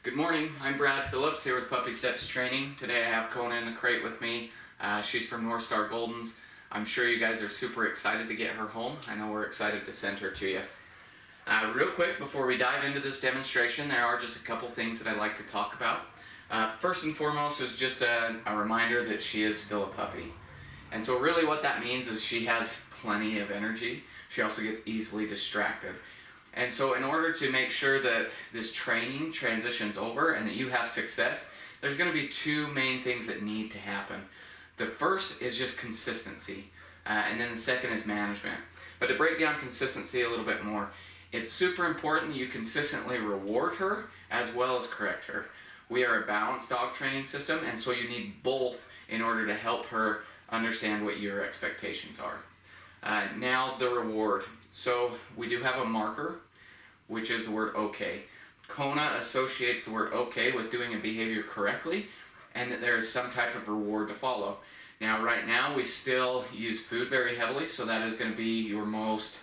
Good morning, I'm Brad Phillips here with Puppy Steps Training. Today I have Kona in the crate with me. She's from North Star Goldens. I'm sure you guys are super excited to get her home. I know we're excited to send her to you. Real quick, before we dive into this demonstration, there are just a couple things that I'd like to talk about. First and foremost is just a reminder that she is still a puppy. And so really what that means is she has plenty of energy. She also gets easily distracted. And so in order to make sure that this training transitions over and that you have success, there's going to be two main things that need to happen. The first is just consistency, and then the second is management. But to break down consistency a little bit more, it's super important that you consistently reward her as well as correct her. We are a balanced dog training system, and so you need both in order to help her understand what your expectations are. Now the reward. So we do have a marker, which is the word okay. Kona associates the word okay with doing a behavior correctly and that there is some type of reward to follow. Now right now we still use food very heavily, so that is going to be your most,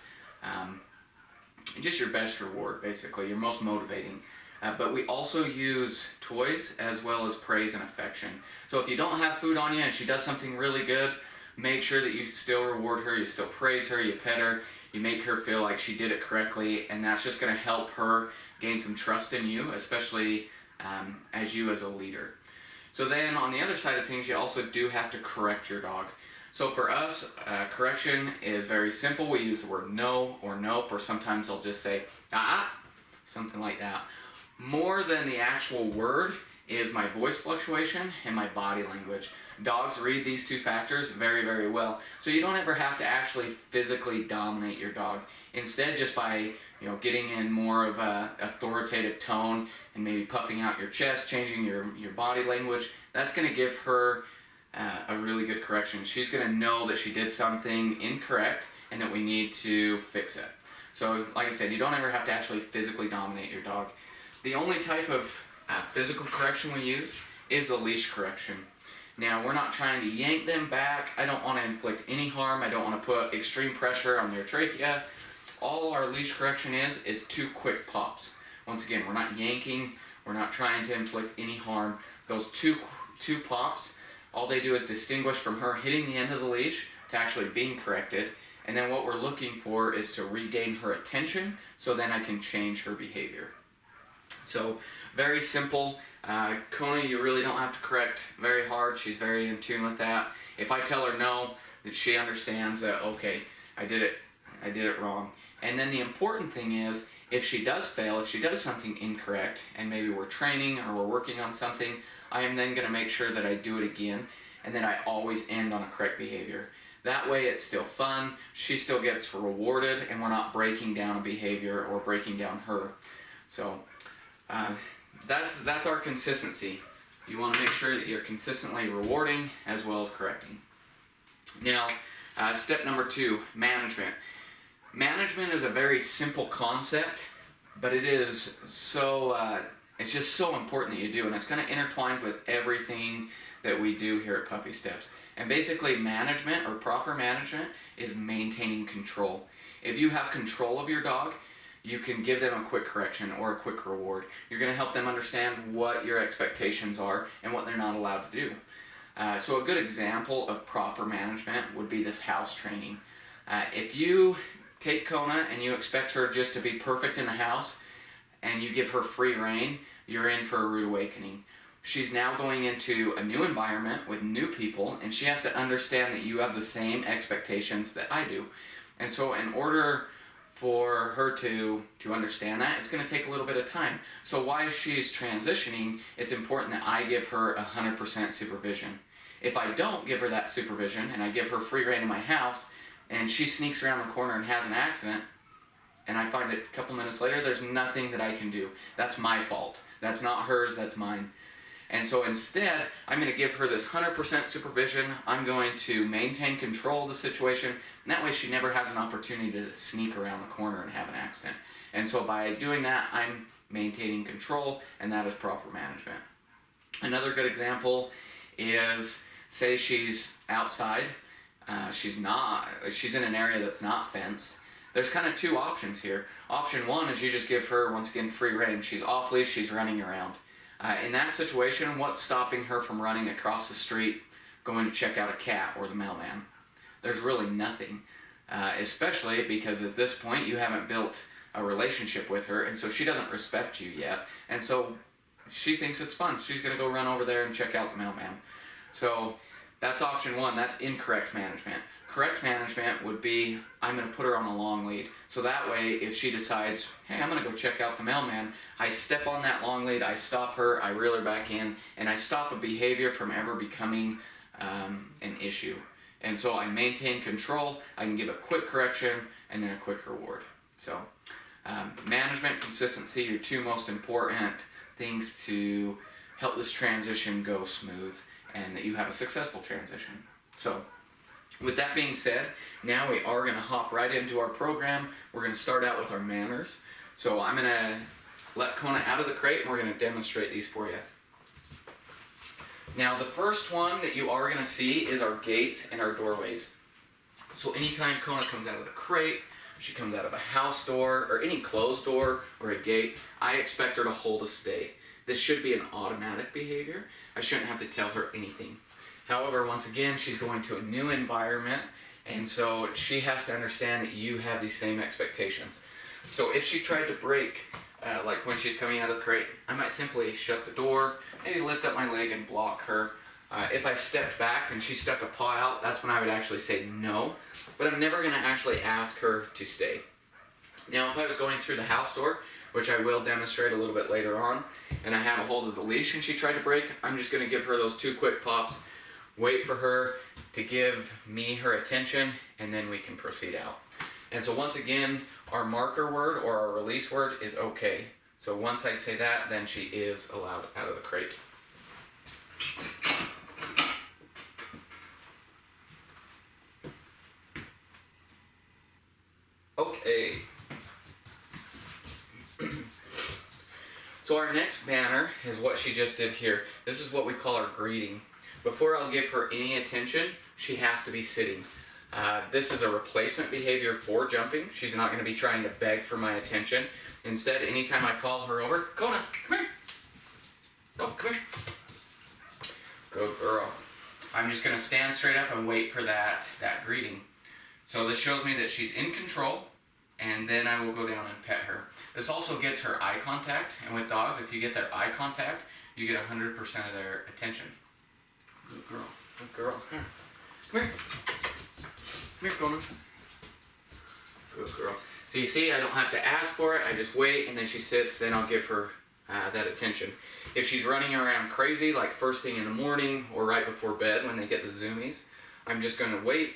just your best reward basically, your most motivating. But we also use toys as well as praise and affection. So if you don't have food on you and she does something really good, make sure that you still reward her, you still praise her, you pet her, you make her feel like she did it correctly, and that's just going to help her gain some trust in you, especially as you as a leader. So then on the other side of things, you also do have to correct your dog. So for us, correction is very simple. We use the word no or nope, or sometimes I'll just say something like that. More than the actual word is my voice fluctuation and my body language. Dogs read these two factors very, very well. So you don't ever have to actually physically dominate your dog. Instead, just by getting in more of a authoritative tone and maybe puffing out your chest, changing your body language, that's going to give her a really good correction. She's going to know that she did something incorrect and that we need to fix it. So like I said, you don't ever have to actually physically dominate your dog. The only type of physical correction we use is the leash correction. Now, we're not trying to yank them back. I don't want to inflict any harm. I don't want to put extreme pressure on their trachea. All our leash correction is 2 quick pops. Once again, we're not yanking. We're not trying to inflict any harm. Those two pops, all they do is distinguish from her hitting the end of the leash to actually being corrected. And then what we're looking for is to regain her attention so then I can change her behavior. So very simple. Kona, you really don't have to correct very hard. She's very in tune with that. If I tell her no, that she understands that, okay, I did it wrong. And then the important thing is, if she does fail, if she does something incorrect, and maybe we're training or we're working on something, I am then going to make sure that I do it again, and then I always end on a correct behavior. That way it's still fun, she still gets rewarded, and we're not breaking down a behavior or breaking down her. So that's our consistency. You want to make sure that you're consistently rewarding as well as correcting. Now, step number 2, management. Management is a very simple concept, but it is so, it's just so important that you do, and it's kind of intertwined with everything that we do here at Puppy Steps. And basically management, or proper management, is maintaining control. If you have control of your dog, you can give them a quick correction or a quick reward. You're going to help them understand what your expectations are and what they're not allowed to do. So a good example of proper management would be this house training. If you take Kona and you expect her just to be perfect in the house and you give her free rein, you're in for a rude awakening. She's now going into a new environment with new people, and she has to understand that you have the same expectations that I do. And so in order for her to understand that, it's going to take a little bit of time. So while she's transitioning, it's important that I give her 100% supervision. If I don't give her that supervision and I give her free rein in my house and she sneaks around the corner and has an accident and I find it a couple minutes later, there's nothing that I can do. That's my fault. That's not hers, that's mine. And so instead, I'm going to give her this 100% supervision. I'm going to maintain control of the situation, and that way she never has an opportunity to sneak around the corner and have an accident. And so by doing that, I'm maintaining control, and that is proper management. Another good example is, say she's outside, she's in an area that's not fenced. There's kind of 2 options here. Option 1 is you just give her, once again, free rein. She's off leash, she's running around. In that situation, what's stopping her from running across the street, going to check out a cat or the mailman? There's really nothing, especially because at this point you haven't built a relationship with her, and so she doesn't respect you yet, and so she thinks it's fun. She's going to go run over there and check out the mailman. So that's option one. That's incorrect management. Correct management would be, I'm going to put her on a long lead. So that way, if she decides, hey, I'm going to go check out the mailman, I step on that long lead, I stop her, I reel her back in, and I stop a behavior from ever becoming an issue. And so I maintain control, I can give a quick correction, and then a quick reward. So management, consistency, your two most important things to help this transition go smooth and that you have a successful transition. So with that being said, now we are going to hop right into our program. We're going to start out with our manners. So I'm going to let Kona out of the crate and we're going to demonstrate these for you. Now the first one that you are going to see is our gates and our doorways. So anytime Kona comes out of the crate, she comes out of a house door or any closed door or a gate, I expect her to hold a stay. This should be an automatic behavior. I shouldn't have to tell her anything. However, once again, she's going to a new environment, and so she has to understand that you have these same expectations. So if she tried to break, like when she's coming out of the crate, I might simply shut the door, maybe lift up my leg and block her. If I stepped back and she stuck a paw out, that's when I would actually say no, but I'm never going to actually ask her to stay. Now, if I was going through the house door, which I will demonstrate a little bit later on, and I have a hold of the leash and she tried to break, I'm just going to give her those two quick pops, wait for her to give me her attention, and then we can proceed out. And so once again, our marker word or our release word is okay. So once I say that, then she is allowed out of the crate. Okay. So our next manner is what she just did here. This is what we call our greeting. Before I'll give her any attention, she has to be sitting. This is a replacement behavior for jumping. She's not going to be trying to beg for my attention. Instead, anytime I call her over, Kona, come here. No, come here. Good girl. I'm just going to stand straight up and wait for that greeting. So this shows me that she's in control, and then I will go down and pet her. This also gets her eye contact, and with dogs, if you get their eye contact, you get 100% of their attention. Good girl, good girl. Here. Come here. Come here, Kona. Good girl. So you see, I don't have to ask for it, I just wait, and then she sits, then I'll give her that attention. If she's running around crazy, like first thing in the morning or right before bed when they get the zoomies, I'm just going to wait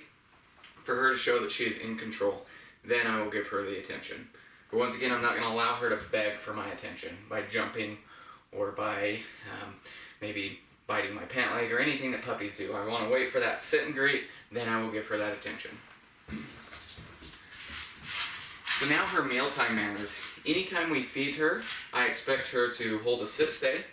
for her to show that she is in control. Then I will give her the attention. But once again, I'm not going to allow her to beg for my attention by jumping or by maybe biting my pant leg or anything that puppies do. I want to wait for that sit and greet, then I will give her that attention. So now her mealtime manners. Anytime we feed her, I expect her to hold a sit stay.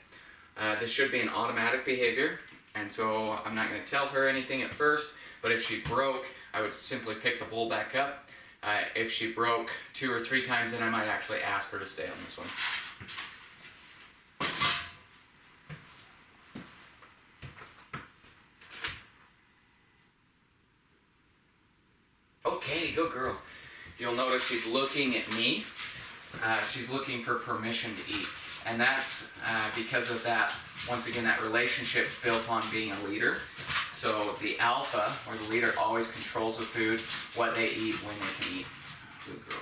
This should be an automatic behavior, and so I'm not going to tell her anything at first, but if she broke, I would simply pick the bowl back up. If she broke 2 or 3 times, then I might actually ask her to stay on this one. Okay, good girl. You'll notice she's looking at me. She's looking for permission to eat. And that's because of that, once again, that relationship built on being a leader. So the alpha, or the leader, always controls the food, what they eat, when they can eat. Good girl.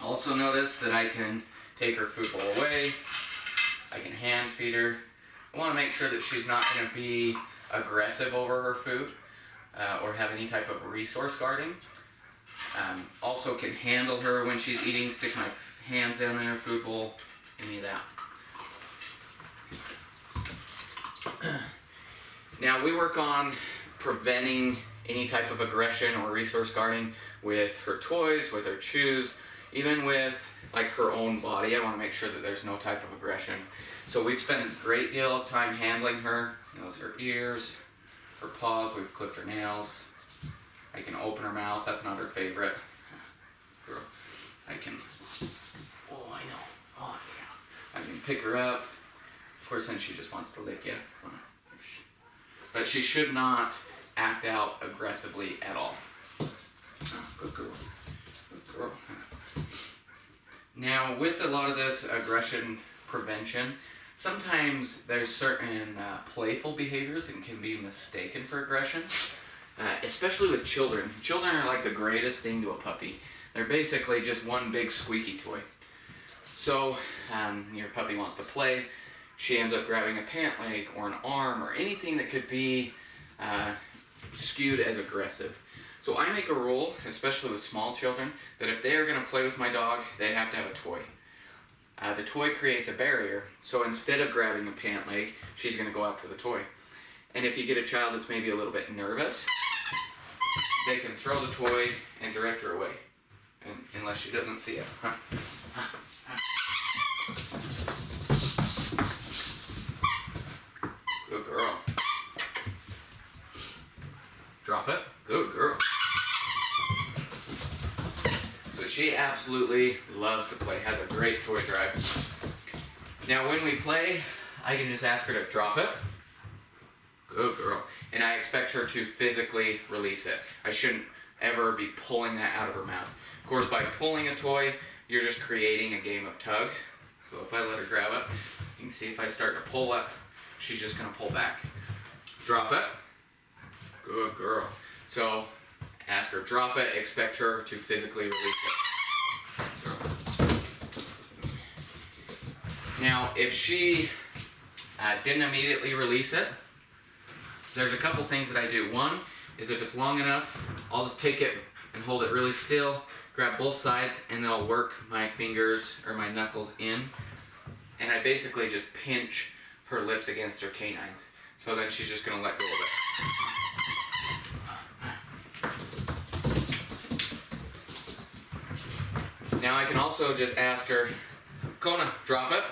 Also notice that I can take her food bowl away. I can hand feed her. I want to make sure that she's not going to be aggressive over her food or have any type of resource guarding. Also can handle her when she's eating, stick my hands down in her food bowl, any of that. Now we work on preventing any type of aggression or resource guarding with her toys, with her chews, even with like her own body. I want to make sure that there's no type of aggression. So we've spent a great deal of time handling her. Those are her ears, her paws, we've clipped her nails. I can open her mouth, that's not her favorite. Girl, I can, oh I know, oh yeah. I can pick her up. Of course, then she just wants to lick you. But she should not act out aggressively at all. Oh, good girl. Good girl. Now, with a lot of this aggression prevention, sometimes there's certain playful behaviors that can be mistaken for aggression, especially with children. Children are like the greatest thing to a puppy. They're basically just one big squeaky toy. So, your puppy wants to play, she ends up grabbing a pant leg or an arm or anything that could be skewed as aggressive. So I make a rule, especially with small children, that if they are going to play with my dog, they have to have a toy. The toy creates a barrier, so instead of grabbing a pant leg, she's going to go after the toy. And if you get a child that's maybe a little bit nervous, they can throw the toy and direct her away, unless she doesn't see it. Good girl. Drop it. Good girl. So she absolutely loves to play, has a great toy drive. Now when we play, I can just ask her to drop it. Good girl. And I expect her to physically release it. I shouldn't ever be pulling that out of her mouth. Of course, by pulling a toy, you're just creating a game of tug. So if I let her grab it, you can see if I start to pull it, she's just going to pull back. Drop it. Good girl. So ask her, drop it, expect her to physically release it. Now, if she didn't immediately release it, there's a couple things that I do. One is if it's long enough, I'll just take it and hold it really still, grab both sides, and then I'll work my fingers or my knuckles in, and I basically just pinch her lips against her canines. So then she's just going to let go of it. Now I can also just ask her, Kona, drop it.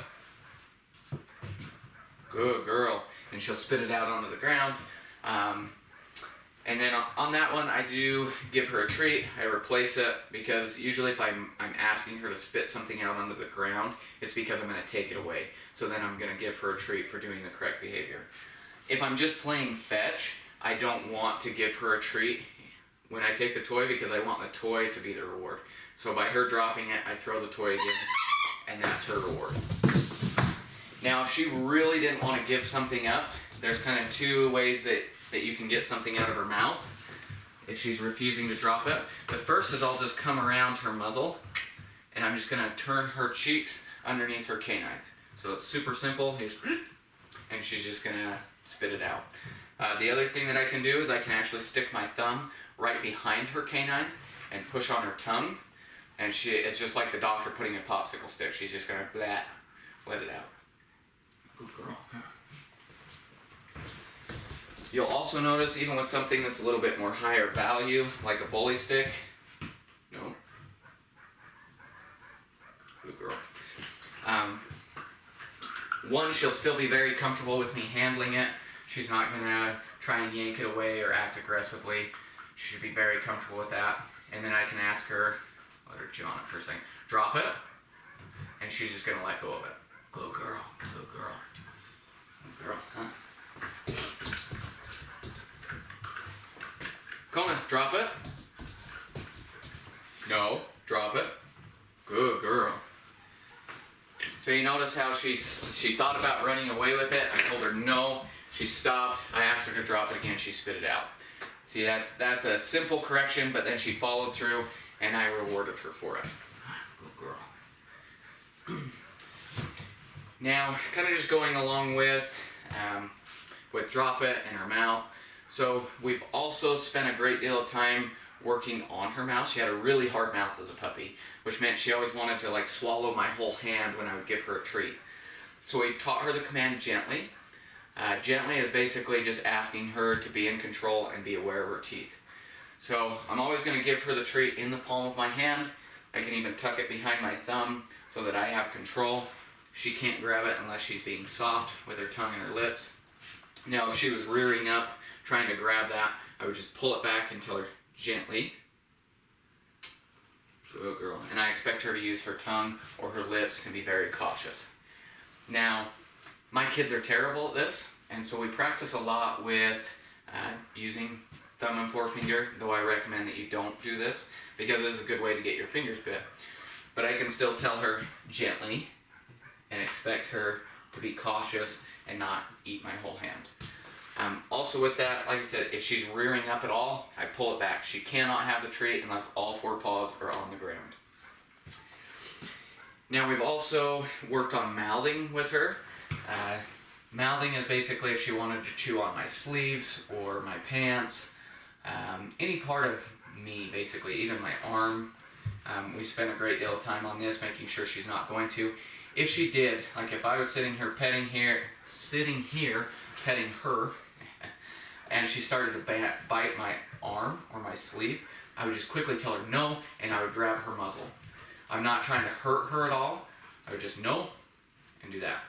Good girl. And she'll spit it out onto the ground. And then on that one, I do give her a treat. I replace it because usually if I'm asking her to spit something out onto the ground, it's because I'm going to take it away. So then I'm going to give her a treat for doing the correct behavior. If I'm just playing fetch, I don't want to give her a treat when I take the toy because I want the toy to be the reward. So by her dropping it, I throw the toy again, and that's her reward. Now, if she really didn't want to give something up, there's kind of two ways that you can get something out of her mouth if she's refusing to drop it. The first is I'll just come around her muzzle, and I'm just going to turn her cheeks underneath her canines. So it's super simple, and she's just going to spit it out. The other thing that I can do is I can actually stick my thumb right behind her canines and push on her tongue, and it's just like the doctor putting a popsicle stick. She's just going to let it out. Good girl. You'll also notice, even with something that's a little bit more higher value, like a bully stick, no? Good girl. One, she'll still be very comfortable with me handling it. She's not going to try and yank it away or act aggressively. She should be very comfortable with that. And then I can ask her, let her chew on it for a second, drop it, and she's just going to let go of it. Good girl, good girl. Good girl, huh? Kona, drop it. No, drop it. Good girl. So you notice how she thought about running away with it. I told her no. She stopped. I asked her to drop it again. She spit it out. See, that's a simple correction, but then she followed through, and I rewarded her for it. Good girl. Now, kind of just going along with drop it in her mouth. So we've also spent a great deal of time working on her mouth. She had a really hard mouth as a puppy, which meant she always wanted to like swallow my whole hand when I would give her a treat. So we taught her the command gently. Gently is basically just asking her to be in control and be aware of her teeth. So I'm always going to give her the treat in the palm of my hand. I can even tuck it behind my thumb so that I have control. She can't grab it unless she's being soft with her tongue and her lips. Now if she was rearing up trying to grab that, I would just pull it back and tell her gently. Good girl. And I expect her to use her tongue or her lips and be very cautious. Now, my kids are terrible at this, and so we practice a lot with using thumb and forefinger, though I recommend that you don't do this because this is a good way to get your fingers bit. But I can still tell her gently and expect her to be cautious and not eat my whole hand. Also with that, like I said, if she's rearing up at all, I pull it back. She cannot have the treat unless all 4 paws are on the ground. Now we've also worked on mouthing with her. Mouthing is basically if she wanted to chew on my sleeves or my pants, any part of me basically, even my arm. We spent a great deal of time on this, making sure she's not going to. If she did, like if I was sitting here petting her, and she started to bite my arm or my sleeve, I would just quickly tell her no, and I would grab her muzzle. I'm not trying to hurt her at all. I would just no, and do that.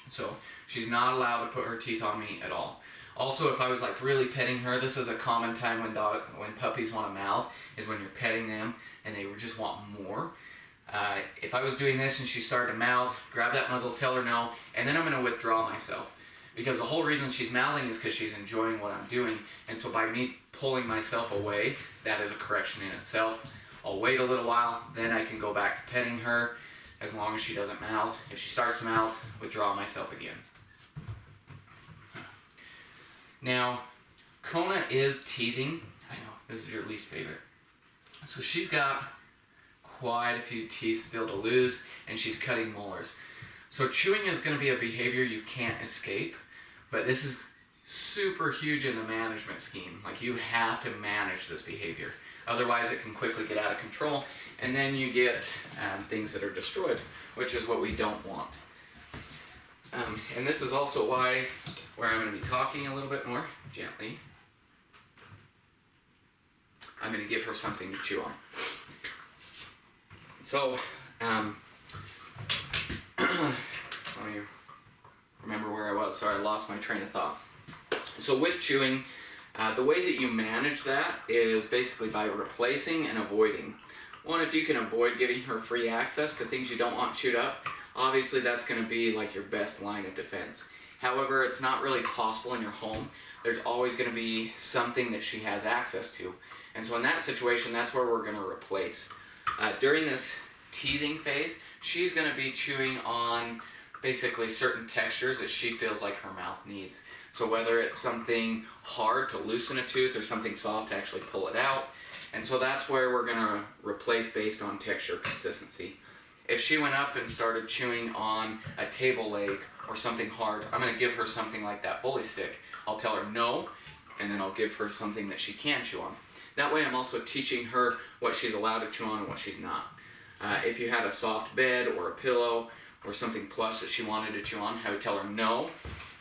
So she's not allowed to put her teeth on me at all. Also, if I was like really petting her, this is a common time when puppies want to mouth, is when you're petting them and they just want more. If I was doing this and she started to mouth, grab that muzzle, tell her no, and then I'm going to withdraw myself. Because the whole reason she's mouthing is because she's enjoying what I'm doing, and so by me pulling myself away, that is a correction in itself. I'll wait a little while, then I can go back to petting her as long as she doesn't mouth. If she starts to mouth, withdraw myself again. Now, Kona is teething. I know, this is your least favorite. So she's got quite a few teeth still to lose, and she's cutting molars. So chewing is going to be a behavior you can't escape, but this is super huge in the management scheme. Like, you have to manage this behavior. Otherwise, it can quickly get out of control, and then you get things that are destroyed, which is what we don't want. And this is also where I'm going to be talking a little bit more gently. I'm going to give her something to chew on. So, let me remember where I was. Sorry, I lost my train of thought. So with chewing, the way that you manage that is basically by replacing and avoiding. One, if you can avoid giving her free access to things you don't want chewed up, obviously that's going to be like your best line of defense. However, it's not really possible in your home. There's always going to be something that she has access to. And so in that situation, that's where we're going to replace. During this teething phase, she's going to be chewing on basically certain textures that she feels like her mouth needs. So whether it's something hard to loosen a tooth or something soft to actually pull it out. And so that's where we're going to replace based on texture consistency. If she went up and started chewing on a table leg or something hard, I'm going to give her something like that bully stick. I'll tell her no, and then I'll give her something that she can chew on. That way I'm also teaching her what she's allowed to chew on and what she's not. If you had a soft bed or a pillow or something plush that she wanted to chew on, I would tell her no,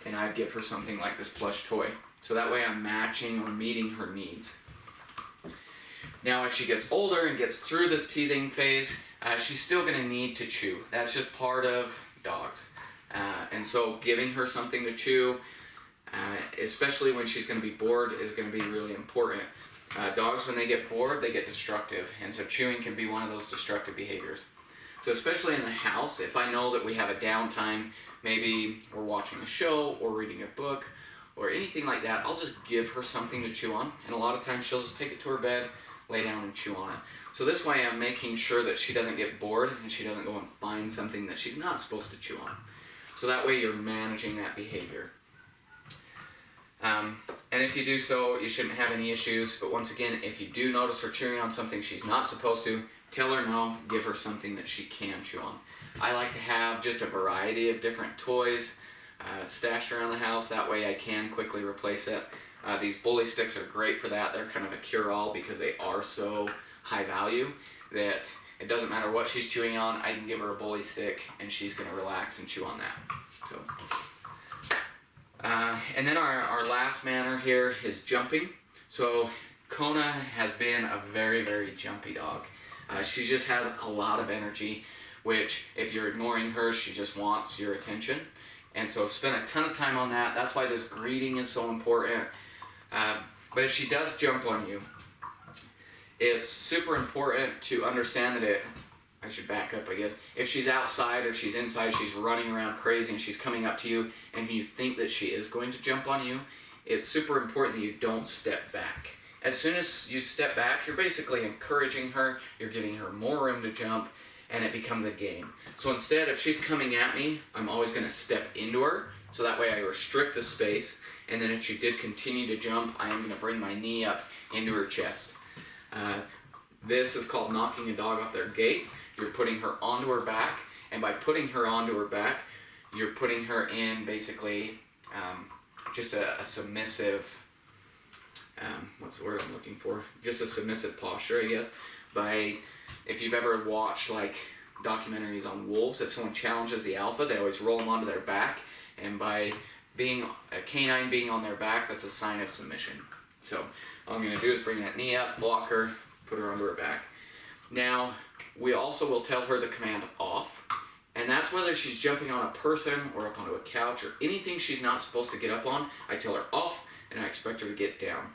and I'd give her something like this plush toy. So that way I'm matching or meeting her needs. Now as she gets older and gets through this teething phase, she's still going to need to chew. That's just part of dogs. And so giving her something to chew, especially when she's going to be bored, is going to be really important. Dogs, when they get bored, they get destructive, and so chewing can be one of those destructive behaviors. So especially in the house, if I know that we have a downtime, maybe we're watching a show or reading a book or anything like that, I'll just give her something to chew on, and a lot of times she'll just take it to her bed, lay down and chew on it. So this way I'm making sure that she doesn't get bored and she doesn't go and find something that she's not supposed to chew on. So that way you're managing that behavior. And if you do so, you shouldn't have any issues. But once again, if you do notice her chewing on something she's not supposed to, tell her no, give her something that she can chew on. I like to have just a variety of different toys stashed around the house. That way I can quickly replace it. These bully sticks are great for that. They're kind of a cure-all because they are so high value that it doesn't matter what she's chewing on. I can give her a bully stick and she's going to relax and chew on that. So. And then our last manner here is jumping. So Kona has been a very, very jumpy dog. She just has a lot of energy, which if you're ignoring her, she just wants your attention. And so spend a ton of time on that. That's why this greeting is so important. But if she does jump on you, it's super important to understand that I should back up, I guess. If she's outside or she's inside, she's running around crazy and she's coming up to you and you think that she is going to jump on you, it's super important that you don't step back. As soon as you step back, you're basically encouraging her, you're giving her more room to jump, and it becomes a game. So instead, if she's coming at me, I'm always going to step into her, so that way I restrict the space, and then if she did continue to jump, I am going to bring my knee up into her chest. This is called knocking a dog off their gate. You're putting her onto her back, and by putting her onto her back, you're putting her in basically just a submissive, what's the word I'm looking for? Just a submissive posture, I guess. If you've ever watched like documentaries on wolves, if someone challenges the alpha, they always roll them onto their back, and by being a canine being on their back, that's a sign of submission. So all I'm going to do is bring that knee up, block her, put her onto her back. Now, we also will tell her the command off, and that's whether she's jumping on a person or up onto a couch or anything she's not supposed to get up on. I tell her off, and I expect her to get down.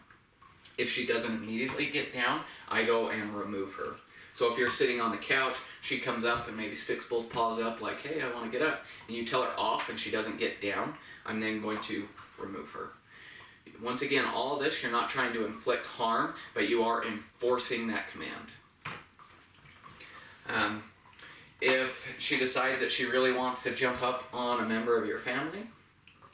If she doesn't immediately get down, I go and remove her. So if you're sitting on the couch, she comes up and maybe sticks both paws up like, hey, I want to get up, and you tell her off and she doesn't get down, I'm then going to remove her. Once again, all of this, you're not trying to inflict harm, but you are enforcing that command. If she decides that she really wants to jump up on a member of your family,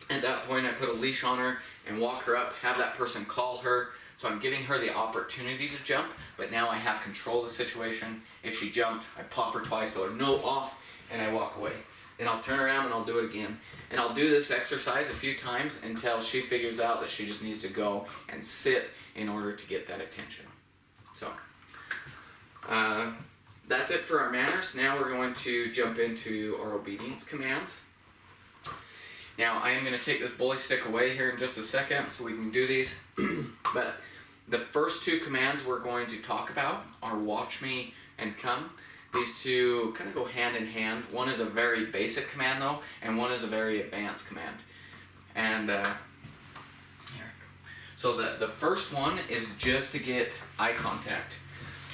at that point I put a leash on her and walk her up, have that person call her. So I'm giving her the opportunity to jump, but now I have control of the situation. If she jumped, I pop her twice, tell her no, off, and I walk away. Then I'll turn around and I'll do it again. And I'll do this exercise a few times until she figures out that she just needs to go and sit in order to get that attention. So, that's it for our manners. Now we're going to jump into our obedience commands. Now I am going to take this bully stick away here in just a second so we can do these. But the first two commands we're going to talk about are watch me and come. These two kind of go hand in hand. One is a very basic command though, and one is a very advanced command. And so the first one is just to get eye contact.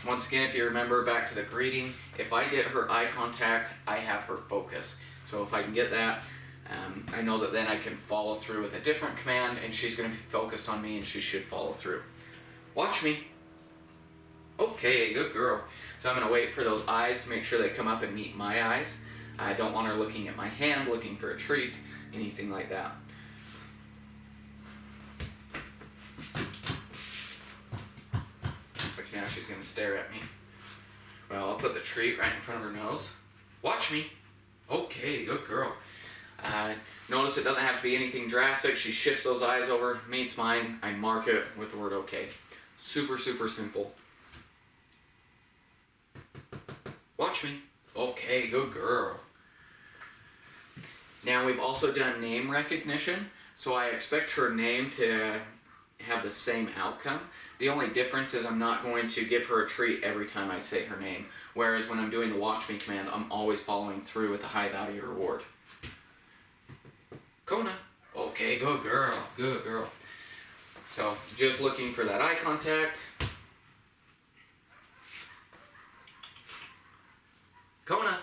Once again, if you remember back to the greeting, if I get her eye contact, I have her focus. So if I can get that, I know that then I can follow through with a different command, and she's going to be focused on me and she should follow through. Watch me. Okay, good girl. So I'm going to wait for those eyes to make sure they come up and meet my eyes. I don't want her looking at my hand, looking for a treat, anything like that. Which now she's going to stare at me. Well, I'll put the treat right in front of her nose. Watch me. Okay, good girl. Notice it doesn't have to be anything drastic. She shifts those eyes over, meets mine, I mark it with the word okay. Super, super simple. Watch me. Okay, good girl. Now we've also done name recognition, so I expect her name to have the same outcome. The only difference is I'm not going to give her a treat every time I say her name, whereas when I'm doing the watch me command, I'm always following through with a high value reward. Kona. Okay, good girl, good girl. So just looking for that eye contact. Kona.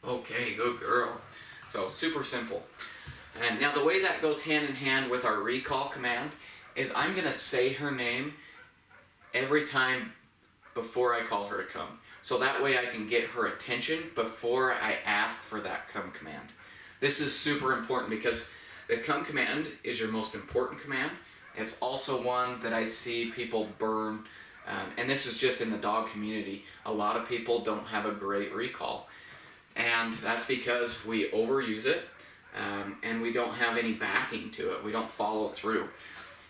Okay, good girl. So super simple. And now the way that goes hand in hand with our recall command is I'm going to say her name every time before I call her to come. So that way I can get her attention before I ask for that come command. This is super important because the come command is your most important command. It's also one that I see people burn, and this is just in the dog community. A lot of people don't have a great recall, and that's because we overuse it, and we don't have any backing to it. We don't follow through.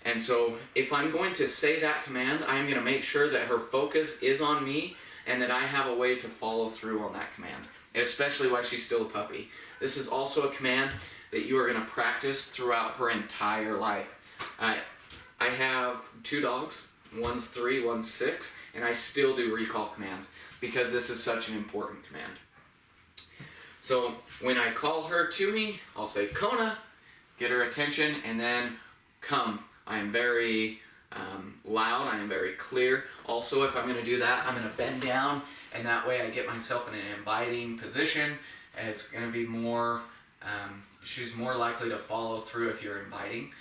And so if I'm going to say that command, I'm going to make sure that her focus is on me and that I have a way to follow through on that command, especially while she's still a puppy. This is also a command that you are going to practice throughout her entire life. I have 2 dogs, one's 3, one's 6, and I still do recall commands because this is such an important command. So when I call her to me, I'll say Kona, get her attention, and then come. I am very loud, I am very clear. Also, if I'm going to do that, I'm going to bend down, and that way I get myself in an inviting position, and it's going to be more, she's more likely to follow through if you're inviting.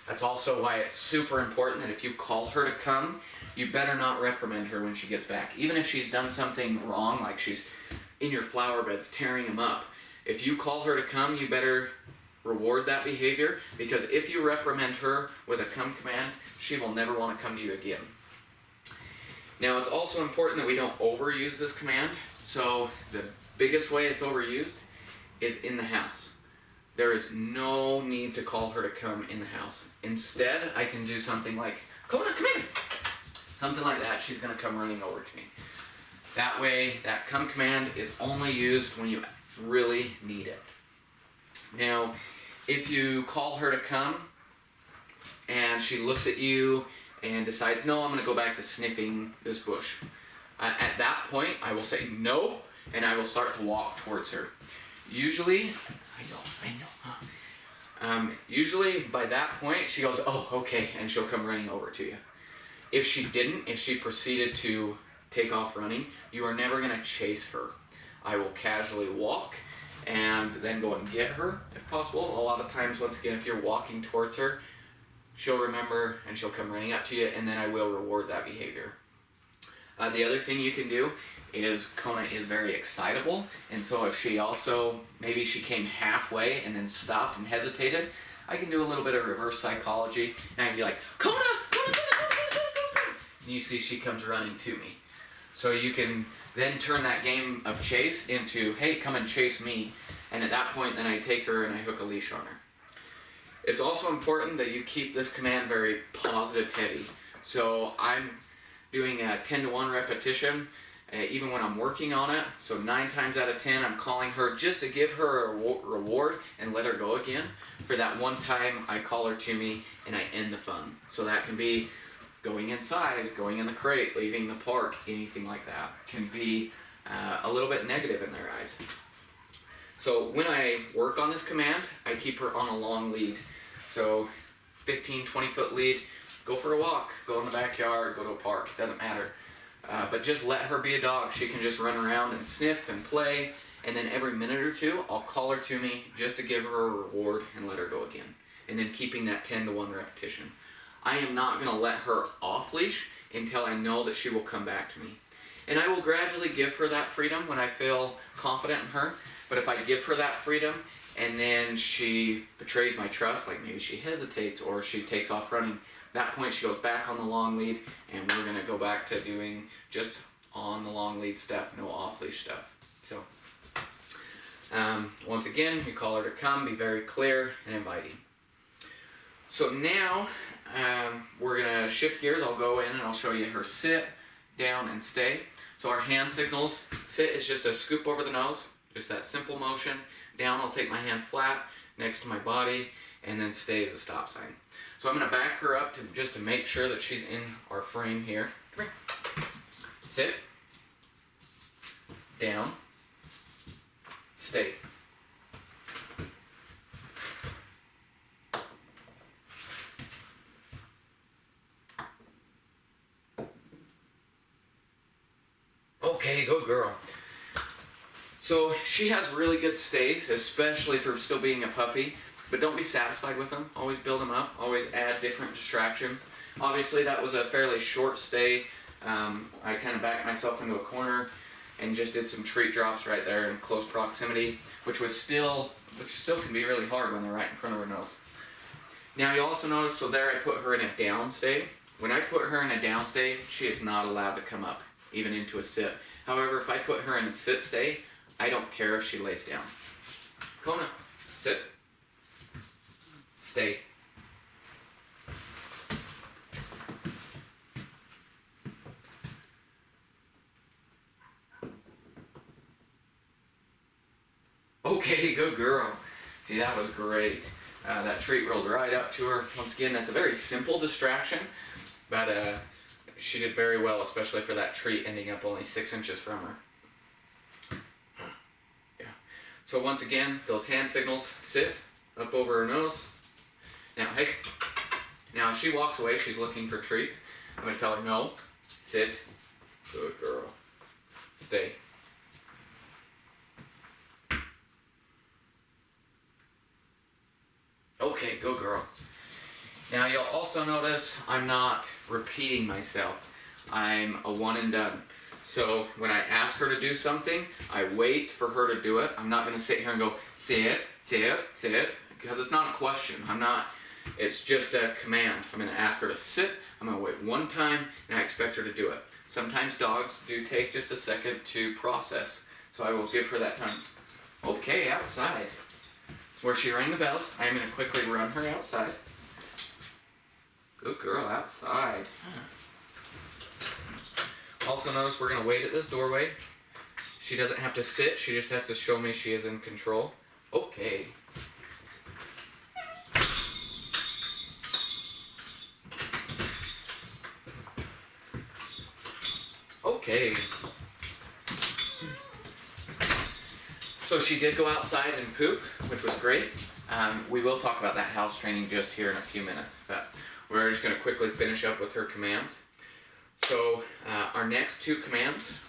That's also why it's super important that if you call her to come, you better not reprimand her when she gets back. Even if she's done something wrong, like she's in your flower beds tearing them up, if you call her to come, you better reward that behavior, because if you reprimand her with a come command, she will never want to come to you again. Now, it's also important that we don't overuse this command. So the biggest way it's overused is in the house. There is no need to call her to come in the house. Instead, I can do something like, Kona, come in. Something like that. She's going to come running over to me. That way, that come command is only used when you really need it. Now, if you call her to come and she looks at you and decides, no, I'm going to go back to sniffing this bush. At that point, I will say no, and I will start to walk towards her. Usually, usually by that point, she goes, oh, okay, and she'll come running over to you. If she didn't, if she proceeded to take off running, you are never going to chase her. I will casually walk and then go and get her, if possible. A lot of times, once again, if you're walking towards her, she'll remember and she'll come running up to you, and then I will reward that behavior. The other thing you can do is Kona is very excitable, and so if she also, maybe she came halfway and then stopped and hesitated, I can do a little bit of reverse psychology, and I can be like, Kona, Kona, Kona, Kona, Kona, Kona. And you see she comes running to me. So you can then turn that game of chase into, hey, come and chase me. And at that point, then I take her and I hook a leash on her. It's also important that you keep this command very positive heavy. So I'm doing a 10-to-1 repetition, even when I'm working on it. So 9 times out of 10, I'm calling her just to give her a reward and let her go again. For that one time, I call her to me and I end the fun. So that can be going inside, going in the crate, leaving the park, anything like that can be a little bit negative in their eyes. So when I work on this command, I keep her on a long lead. So 15, 20 foot lead, go for a walk, go in the backyard, go to a park, doesn't matter. But just let her be a dog. She can just run around and sniff and play, and then every minute or two, I'll call her to me just to give her a reward and let her go again. And then keeping that 10-to-1 repetition. I am not going to let her off leash until I know that she will come back to me. And I will gradually give her that freedom when I feel confident in her. But if I give her that freedom and then she betrays my trust, like maybe she hesitates or she takes off running, at that point she goes back on the long lead, and we're going to go back to doing just on the long lead stuff, no off leash stuff. So once again, you call her to come, be very clear and inviting. So now we're going to shift gears. I'll go in and I'll show you her sit, down, and stay. So our hand signals, sit is just a scoop over the nose, just that simple motion. Down, I'll take my hand flat next to my body, and then stay is a stop sign. So I'm going to back her up just to make sure that she's in our frame here. Come here. Sit, down, stay. Okay, good girl. So she has really good stays, especially for still being a puppy, but don't be satisfied with them. Always build them up, always add different distractions. Obviously that was a fairly short stay. I kind of backed myself into a corner and just did some treat drops right there in close proximity, which still can be really hard when they're right in front of her nose. Now you also notice, so there I put her in a down stay. When I put her in a down stay, she is not allowed to come up, even into a sit. However, if I put her in a sit stay, I don't care if she lays down. Kona, sit, stay. Okay, good girl. See, that was great. That treat rolled right up to her. Once again, that's a very simple distraction, but she did very well, especially for that treat ending up only 6 inches from her. Yeah. So once again, those hand signals, sit, up over her nose. Now, hey, Now if she walks away, she's looking for treats. I'm going to tell her no, sit, good girl, stay. Okay, good girl. Now you'll also notice I'm not repeating myself. I'm a one and done. So when I ask her to do something, I wait for her to do it. I'm not going to sit here and go, sit, sit, sit, because it's not a question. It's just a command. I'm going to ask her to sit, I'm going to wait one time, and I expect her to do it. Sometimes dogs do take just a second to process, so I will give her that time. Okay, outside. Where she rang the bells, I am going to quickly run her outside. Good girl, outside. Also notice we're going to wait at this doorway. She doesn't have to sit, she just has to show me she is in control. Okay. Okay. So she did go outside and poop, which was great. We will talk about that house training just here in a few minutes, but we're just going to quickly finish up with her commands. So our next two commands,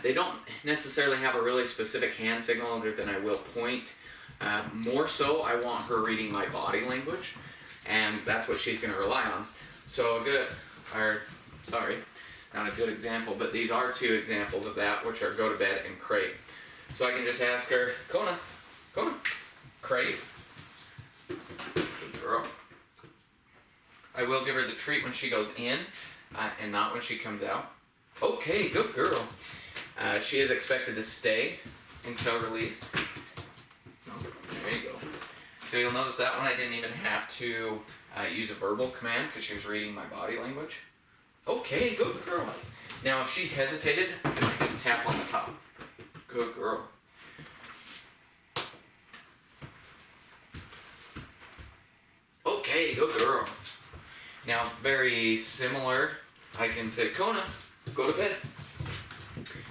they don't necessarily have a really specific hand signal other than I will point. More so, I want her reading my body language, and that's what she's going to rely on. So not a good example, but these are two examples of that, which are go to bed and crate. So I can just ask her, Kona, crate. Good girl. I will give her the treat when she goes in, and not when she comes out. Okay, good girl. She is expected to stay until released. There you go. So you'll notice that one I didn't even have to use a verbal command because she was reading my body language. Okay, good girl. Now if she hesitated, I just tap on the top. Good girl. Okay, good girl. Now very similar, I can say, Kona, go to bed.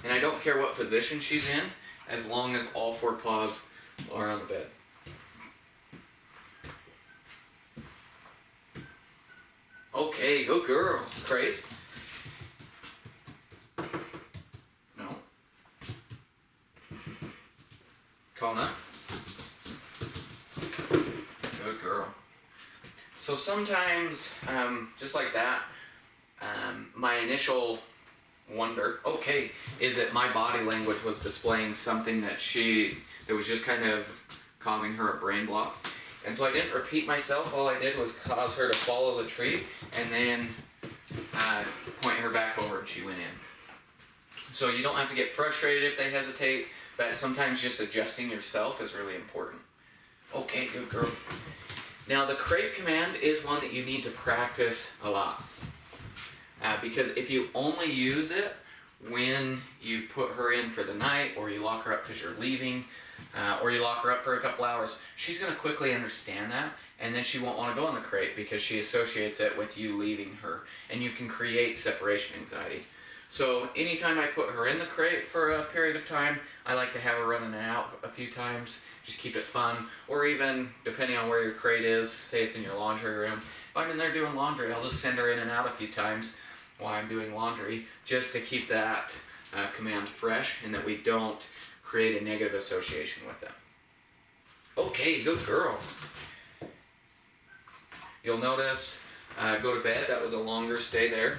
And I don't care what position she's in, as long as all four paws are on the bed. Okay, good girl. Crate. No. Kona. Good girl. So sometimes, just like that, my initial wonder, okay, is that my body language was displaying something that was just kind of causing her a brain block. And so I didn't repeat myself, all I did was cause her to follow the treat and then point her back over and she went in. So you don't have to get frustrated if they hesitate, but sometimes just adjusting yourself is really important. Okay, good girl. Now the crate command is one that you need to practice a lot. Because if you only use it when you put her in for the night, or you lock her up because you're leaving, or you lock her up for a couple hours, she's going to quickly understand that, and then she won't want to go in the crate because she associates it with you leaving her, and you can create separation anxiety. So anytime I put her in the crate for a period of time, I like to have her run in and out a few times, just keep it fun, or even, depending on where your crate is, say it's in your laundry room, if I'm in there doing laundry, I'll just send her in and out a few times while I'm doing laundry, just to keep that command fresh and that we don't create a negative association with it. Okay, good girl. You'll notice, go to bed, that was a longer stay there.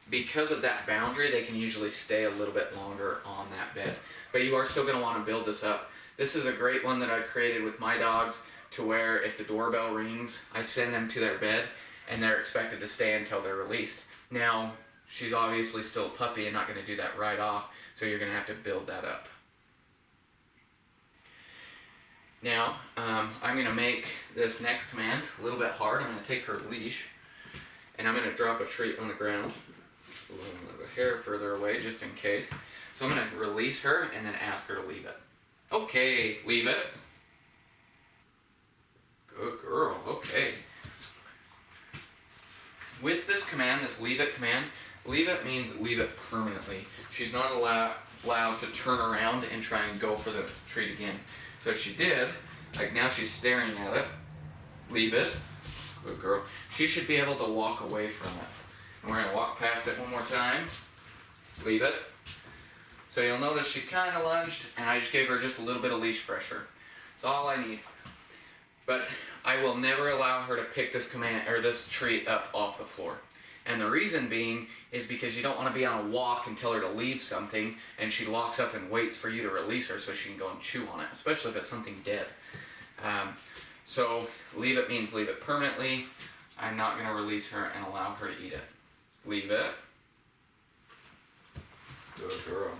Because of that boundary, they can usually stay a little bit longer on that bed. But you are still going to want to build this up. This is a great one that I've created with my dogs, to where if the doorbell rings, I send them to their bed and they're expected to stay until they're released. Now, she's obviously still a puppy and not going to do that right off, so you're going to have to build that up. Now, I'm going to make this next command a little bit hard. I'm going to take her leash, and I'm going to drop a treat on the ground, a little hair further away just in case. So I'm going to release her and then ask her to leave it. Okay, leave it. Good girl, okay. With this command, this leave it command, leave it means leave it permanently. She's not allowed to turn around and try and go for the treat again. So if she did, like now she's staring at it, leave it, Good girl. She should be able to walk away from it. And we're going to walk past it one more time. Leave it. So you'll notice she kind of lunged, and I just gave her just a little bit of leash pressure. That's all I need. But I will never allow her to pick this treat up off the floor. And the reason being is because you don't want to be on a walk and tell her to leave something, and she locks up and waits for you to release her so she can go and chew on it, especially if it's something dead. So leave it means leave it permanently. I'm not going to release her and allow her to eat it. Leave it. Good girl.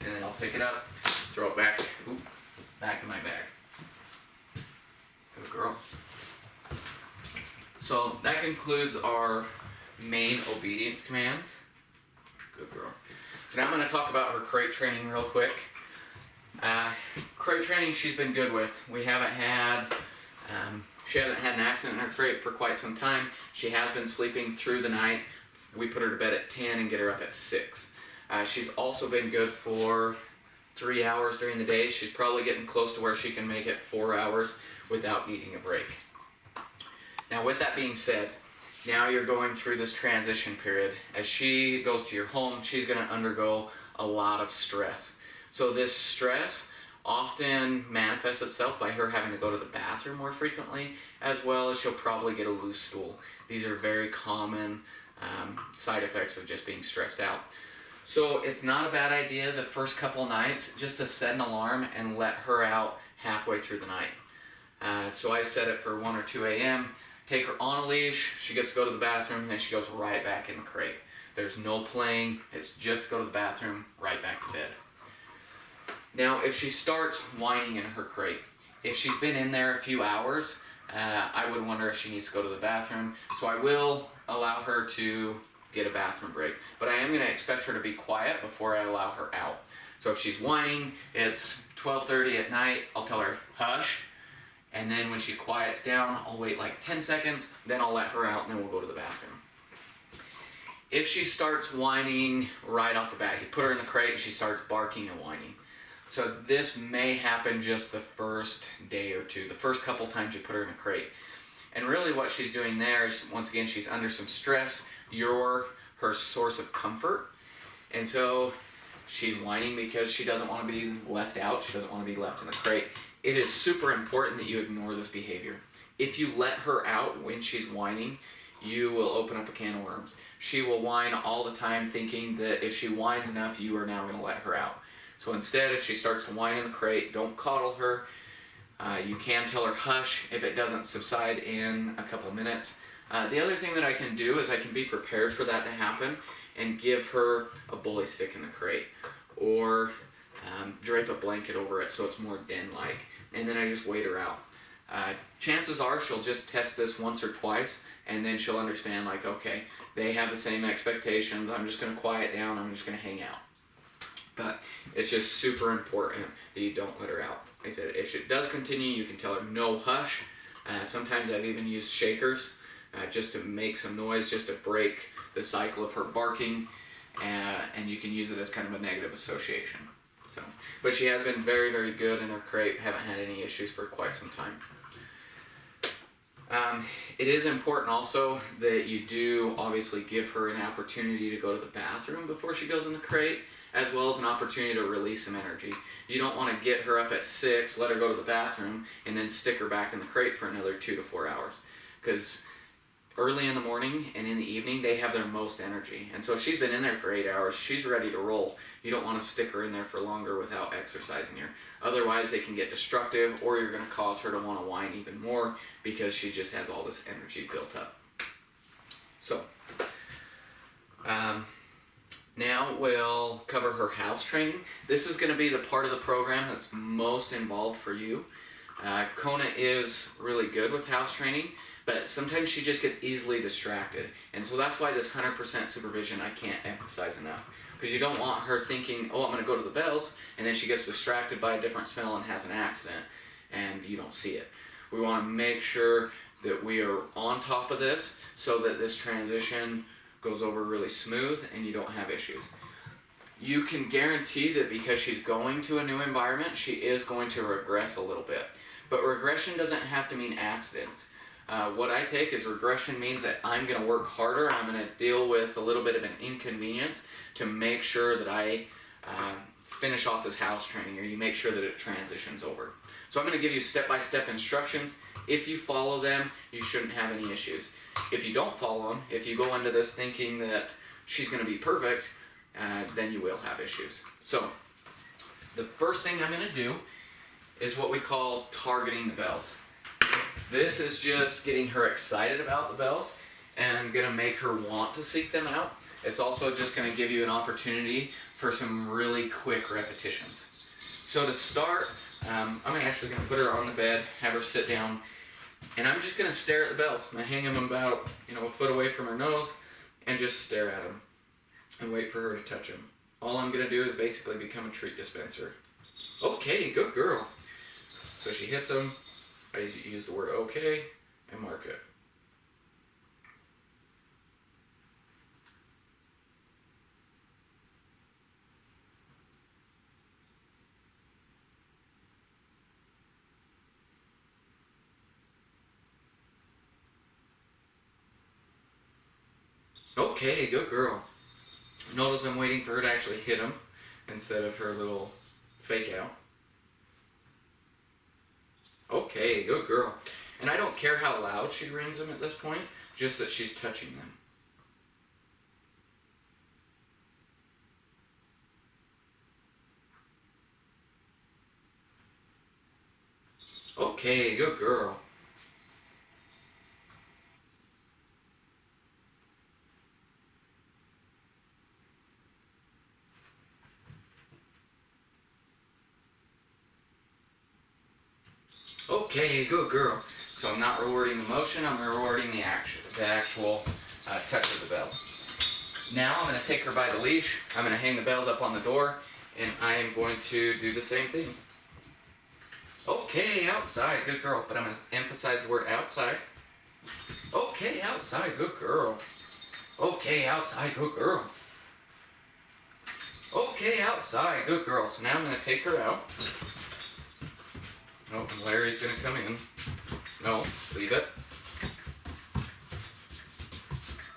And then I'll pick it up, throw it back, back in my bag. Good girl. So that concludes our main obedience commands. Good girl. So now I'm going to talk about her crate training real quick. Crate training she's been good with. She hasn't had an accident in her crate for quite some time. She has been sleeping through the night. We put her to bed at 10 and get her up at 6. She's also been good for 3 hours during the day. She's probably getting close to where she can make it 4 hours without needing a break. Now with that being said, now you're going through this transition period. As she goes to your home, she's going to undergo a lot of stress. So this stress often manifests itself by her having to go to the bathroom more frequently, as well as she'll probably get a loose stool. These are very common side effects of just being stressed out. So it's not a bad idea the first couple nights just to set an alarm and let her out halfway through the night. So I set it for 1 or 2 a.m., take her on a leash, she gets to go to the bathroom, and then she goes right back in the crate. There's no playing, it's just go to the bathroom, right back to bed. Now if she starts whining in her crate, if she's been in there a few hours, I would wonder if she needs to go to the bathroom. So I will allow her to get a bathroom break, but I am going to expect her to be quiet before I allow her out. So if she's whining, it's 12:30 at night, I'll tell her hush, and then when she quiets down, I'll wait like 10 seconds, then I'll let her out, and then we'll go to the bathroom. If she starts whining right off the bat, you put her in the crate and she starts barking and whining. So this may happen just the first day or two, the first couple times you put her in a crate. And really what she's doing there is, once again, she's under some stress. You're her source of comfort. And so she's whining because she doesn't want to be left out. She doesn't want to be left in the crate. It is super important that you ignore this behavior. If you let her out when she's whining, you will open up a can of worms. She will whine all the time thinking that if she whines enough, you are now going to let her out. So instead, if she starts to whine in the crate, don't coddle her. You can tell her hush if it doesn't subside in a couple minutes. The other thing that I can do is I can be prepared for that to happen and give her a bully stick in the crate, or drape a blanket over it so it's more den-like, and then I just wait her out. Chances are she'll just test this once or twice, and then she'll understand, like, okay, they have the same expectations, I'm just going to quiet down, I'm just going to hang out. But it's just super important that you don't let her out. Like I said, if it does continue, you can tell her no hush. Sometimes I've even used shakers just to make some noise, just to break the cycle of her barking, and you can use it as kind of a negative association. So, but she has been very, very good in her crate, haven't had any issues for quite some time. It is important also that you do obviously give her an opportunity to go to the bathroom before she goes in the crate, as well as an opportunity to release some energy. You don't want to get her up at 6, let her go to the bathroom, and then stick her back in the crate for another 2 to 4 hours. Because early in the morning and in the evening, they have their most energy. And so if she's been in there for 8 hours, she's ready to roll. You don't want to stick her in there for longer without exercising her. Otherwise, they can get destructive, or you're going to cause her to want to whine even more because she just has all this energy built up. So, now we'll cover her house training. This is going to be the part of the program that's most involved for you. Kona is really good with house training, but sometimes she just gets easily distracted. And so that's why this 100% supervision I can't emphasize enough. Because you don't want her thinking, oh, I'm going to go to the bells, and then she gets distracted by a different smell and has an accident, and you don't see it. We want to make sure that we are on top of this so that this transition goes over really smooth and you don't have issues. You can guarantee that because she's going to a new environment, she is going to regress a little bit. But regression doesn't have to mean accidents. What I take is regression means that I'm going to work harder and I'm going to deal with a little bit of an inconvenience to make sure that I finish off this house training, or you make sure that it transitions over. So I'm going to give you step-by-step instructions. If you follow them, you shouldn't have any issues. If you don't follow them, if you go into this thinking that she's going to be perfect, then you will have issues. So the first thing I'm going to do is what we call targeting the bells. This is just getting her excited about the bells and going to make her want to seek them out. It's also just going to give you an opportunity for some really quick repetitions. So to start, I'm actually going to put her on the bed, have her sit down, and I'm just going to stare at the bells. I'm going to hang them about a foot away from her nose and just stare at them and wait for her to touch them. All I'm going to do is basically become a treat dispenser. Okay, good girl. So she hits them. I use the word okay and mark it. Okay, good girl. Notice I'm waiting for her to actually hit them instead of her little fake out. Okay, good girl. And I don't care how loud she rings them at this point, just that she's touching them. Okay, good girl. Okay, good girl. So I'm not rewarding the motion, I'm rewarding the actual touch of the bells. Now I'm going to take her by the leash, I'm going to hang the bells up on the door, and I am going to do the same thing. Okay, outside, good girl. But I'm going to emphasize the word outside. Okay, outside, good girl. Okay, outside, good girl. Okay, outside, good girl. So now I'm going to take her out. Oh, Larry's going to come in. No, leave it.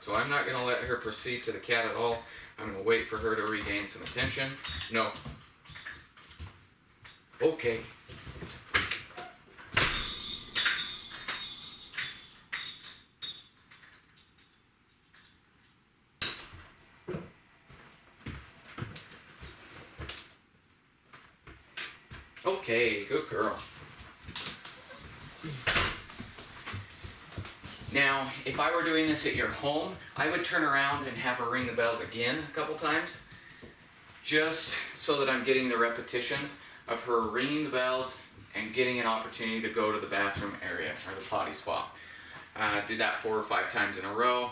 So I'm not going to let her proceed to the cat at all. I'm going to wait for her to regain some attention. No. Okay. Okay, good girl. Now, if I were doing this at your home, I would turn around and have her ring the bells again a couple times, just so that I'm getting the repetitions of her ringing the bells and getting an opportunity to go to the bathroom area or the potty spot. Do that 4 or 5 times in a row,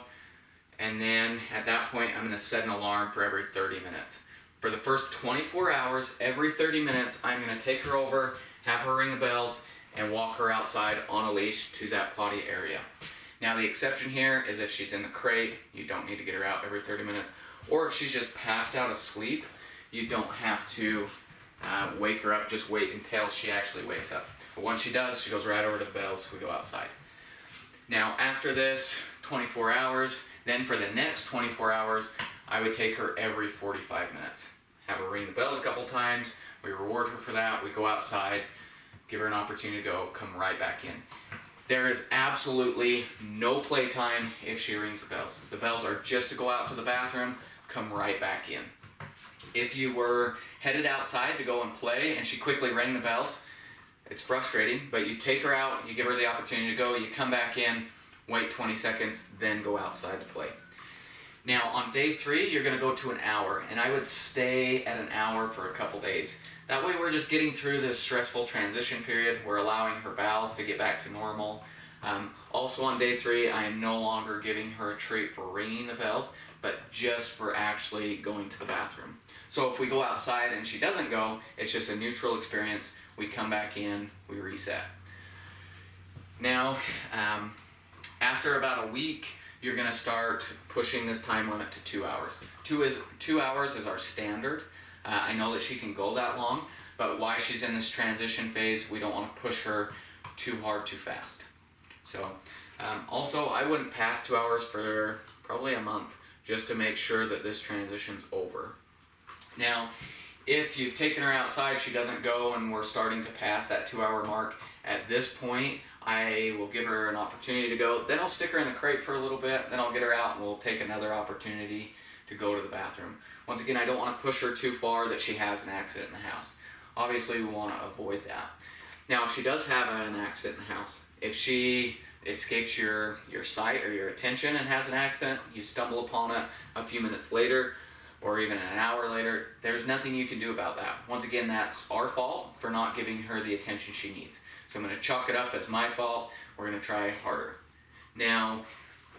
and then at that point I'm going to set an alarm for every 30 minutes. For the first 24 hours, every 30 minutes, I'm going to take her over, have her ring the bells, and walk her outside on a leash to that potty area. Now the exception here is if she's in the crate, you don't need to get her out every 30 minutes. Or if she's just passed out asleep, you don't have to wake her up, just wait until she actually wakes up. But once she does, she goes right over to the bells, we go outside. Now after this 24 hours, then for the next 24 hours, I would take her every 45 minutes. Have her ring the bells a couple times, we reward her for that, we go outside, give her an opportunity to go, come right back in. There is absolutely no playtime if she rings the bells. The bells are just to go out to the bathroom, come right back in. If you were headed outside to go and play and she quickly rang the bells, it's frustrating, but you take her out, you give her the opportunity to go, you come back in, wait 20 seconds, then go outside to play. Now on day 3, you're going to go to an hour, and I would stay at an hour for a couple days. That way we're just getting through this stressful transition period. We're allowing her bowels to get back to normal. Also on day 3, I am no longer giving her a treat for ringing the bells, but just for actually going to the bathroom. So if we go outside and she doesn't go, it's just a neutral experience. We come back in, we reset. Now, after about a week, you're going to start pushing this time limit to 2 hours. 2 hours is our standard. I know that she can go that long, but while she's in this transition phase, we don't want to push her too hard, too fast. So Also, I wouldn't pass 2 hours for probably a month just to make sure that this transition's over. Now, if you've taken her outside, she doesn't go, and we're starting to pass that 2 hour mark, at this point, I will give her an opportunity to go. Then I'll stick her in the crate for a little bit, then I'll get her out and we'll take another opportunity to go to the bathroom. Once again, I don't want to push her too far that she has an accident in the house. Obviously, we want to avoid that. Now, if she does have an accident in the house, if she escapes your sight or your attention and has an accident, you stumble upon it a few minutes later, or even an hour later, there's nothing you can do about that. Once again, that's our fault for not giving her the attention she needs. So I'm going to chalk it up as my fault. We're going to try harder. Now,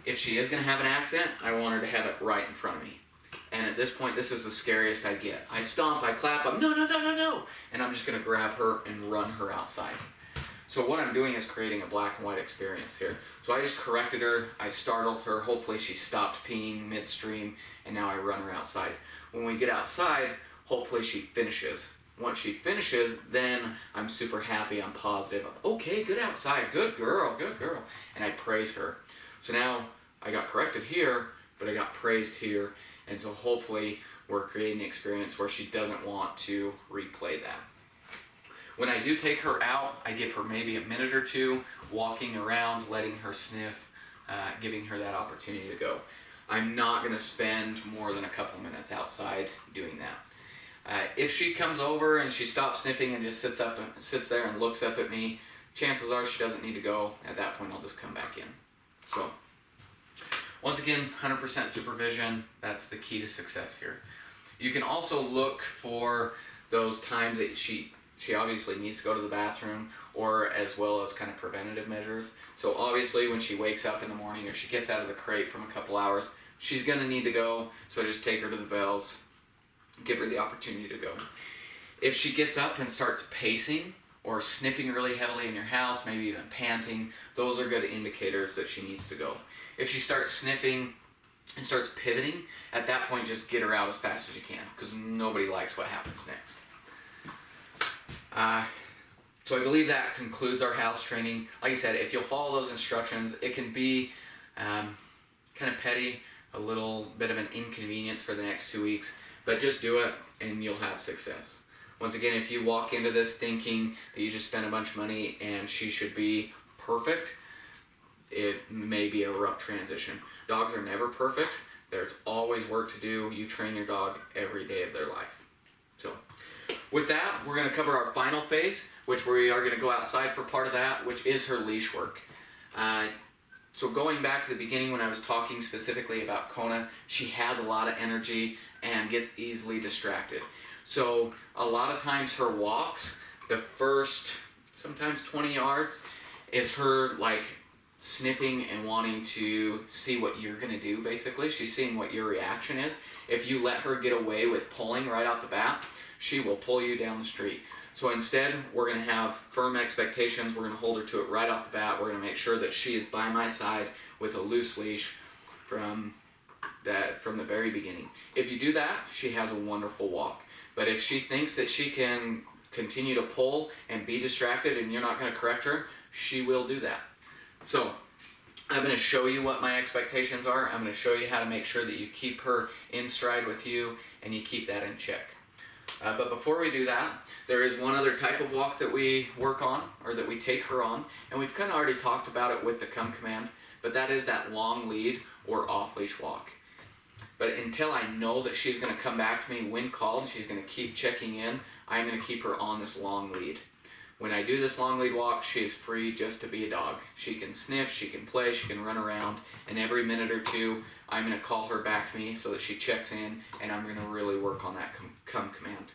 if she is going to have an accident, I want her to have it right in front of me. And at this point, this is the scariest I get. I stomp, I clap, I'm no, and I'm just going to grab her and run her outside. So what I'm doing is creating a black and white experience here. So I just corrected her, I startled her, hopefully she stopped peeing midstream, and now I run her outside. When we get outside, hopefully she finishes. Once she finishes, then I'm super happy, I'm positive. Okay, good outside, good girl, and I praise her. So now I got corrected here, but I got praised here, and so hopefully we're creating an experience where she doesn't want to replay that. When I do take her out, I give her maybe a minute or two, walking around, letting her sniff, giving her that opportunity to go. I'm not going to spend more than a couple minutes outside doing that. If she comes over and she stops sniffing and just sits there and looks up at me, chances are she doesn't need to go. At that point, I'll just come back in. So, once again, 100% supervision, that's the key to success here. You can also look for those times that she obviously needs to go to the bathroom, or as well as kind of preventative measures. So obviously when she wakes up in the morning or she gets out of the crate from a couple hours, she's going to need to go, so just take her to the bells, give her the opportunity to go. If she gets up and starts pacing or sniffing really heavily in your house, maybe even panting, those are good indicators that she needs to go. If she starts sniffing and starts pivoting, at that point just get her out as fast as you can, because nobody likes what happens next. So I believe that concludes our house training. Like I said, if you'll follow those instructions, it can be kind of petty, a little bit of an inconvenience for the next 2 weeks, but just do it and you'll have success. Once again, if you walk into this thinking that you just spent a bunch of money and she should be perfect, it may be a rough transition. Dogs are never perfect. There's always work to do. You train your dog every day of their life. So, with that, we're going to cover our final phase, which we are going to go outside for part of that, which is her leash work. So going back to the beginning when I was talking specifically about Kona, she has a lot of energy and gets easily distracted. So a lot of times her walks, the first sometimes 20 yards, is her like sniffing and wanting to see what you're going to do, basically. She's seeing what your reaction is. If you let her get away with pulling right off the bat, she will pull you down the street. So instead, we're going to have firm expectations. We're going to hold her to it right off the bat. We're going to make sure that she is by my side with a loose leash from the very beginning. If you do that, she has a wonderful walk. But if she thinks that she can continue to pull and be distracted and you're not going to correct her, she will do that. So I'm going to show you what my expectations are. I'm going to show you how to make sure that you keep her in stride with you and you keep that in check. But before we do that, there is one other type of walk that we work on, or that we take her on, and we've kind of already talked about it with the come command, but that is that long lead or off-leash walk. But until I know that she's going to come back to me when called and she's going to keep checking in, I'm going to keep her on this long lead. When I do this long lead walk, she is free just to be a dog. She can sniff, she can play, she can run around, and every minute or two, I'm going to call her back to me so that she checks in, and I'm going to really work on that come command.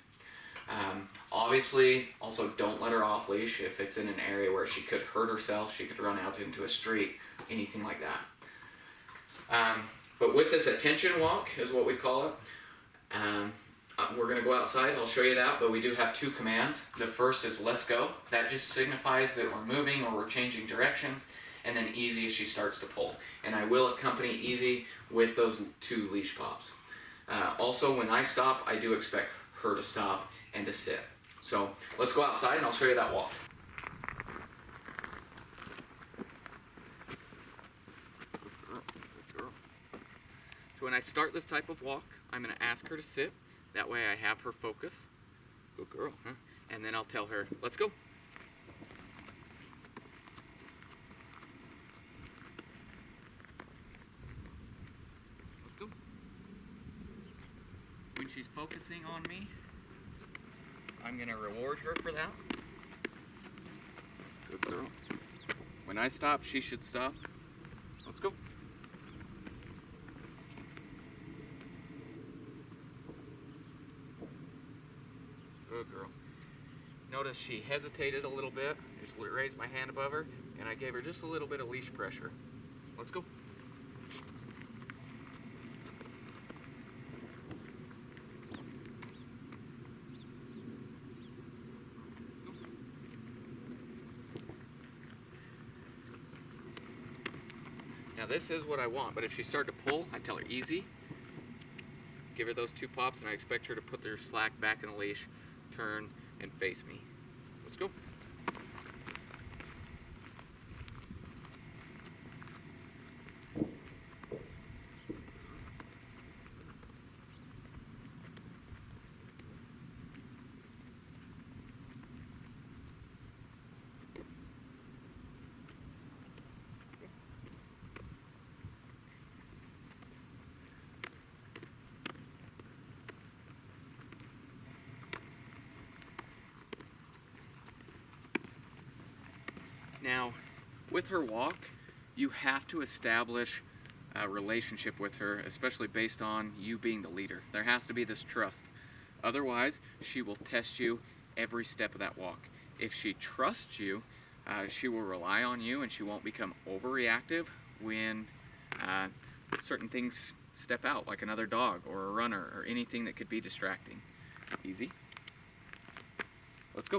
Obviously, also don't let her off leash if it's in an area where she could hurt herself, she could run out into a street, anything like that. But with this attention walk, is what we call it, we're going to go outside, I'll show you that, but we do have two commands. The first is let's go. That just signifies that we're moving or we're changing directions, and then easy if she starts to pull. And I will accompany easy with those two leash pops. Also, when I stop, I do expect her to stop and to sit. So let's go outside and I'll show you that walk. when I start this type of walk, I'm going to ask her to sit. That way I have her focus. Good girl, huh? And then I'll tell her, let's go. Let's go. When she's focusing on me, I'm going to reward her for that. Good girl. When I stop, she should stop. Let's go. Good girl. Notice she hesitated a little bit. Just raised my hand above her, and I gave her just a little bit of leash pressure. Let's go. Now this is what I want, but if she started to pull, I tell her easy. Give her those 2 pops, and I expect her to put their slack back in the leash, turn, and face me. Let's go. Now, with her walk, you have to establish a relationship with her, especially based on you being the leader. There has to be this trust. Otherwise, she will test you every step of that walk. If she trusts you, she will rely on you, and she won't become overreactive when certain things step out, like another dog or a runner or anything that could be distracting. Easy. Let's go.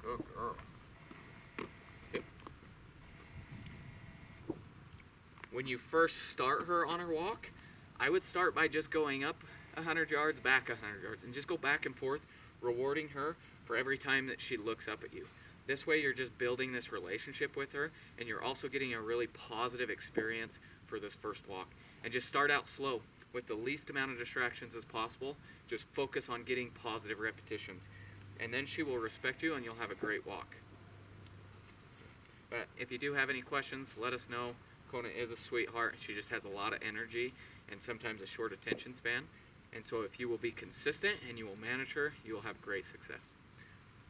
Good girl. Sit. When you first start her on her walk, I would start by just going up 100 yards, back 100 yards, and just go back and forth, rewarding her for every time that she looks up at you. This way you're just building this relationship with her, and you're also getting a really positive experience for this first walk. And just start out slow with the least amount of distractions as possible. Just focus on getting positive repetitions. And then she will respect you, and you'll have a great walk. But if you do have any questions, let us know. Kona is a sweetheart. She just has a lot of energy and sometimes a short attention span. And so if you will be consistent and you will manage her, you will have great success.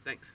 Thanks.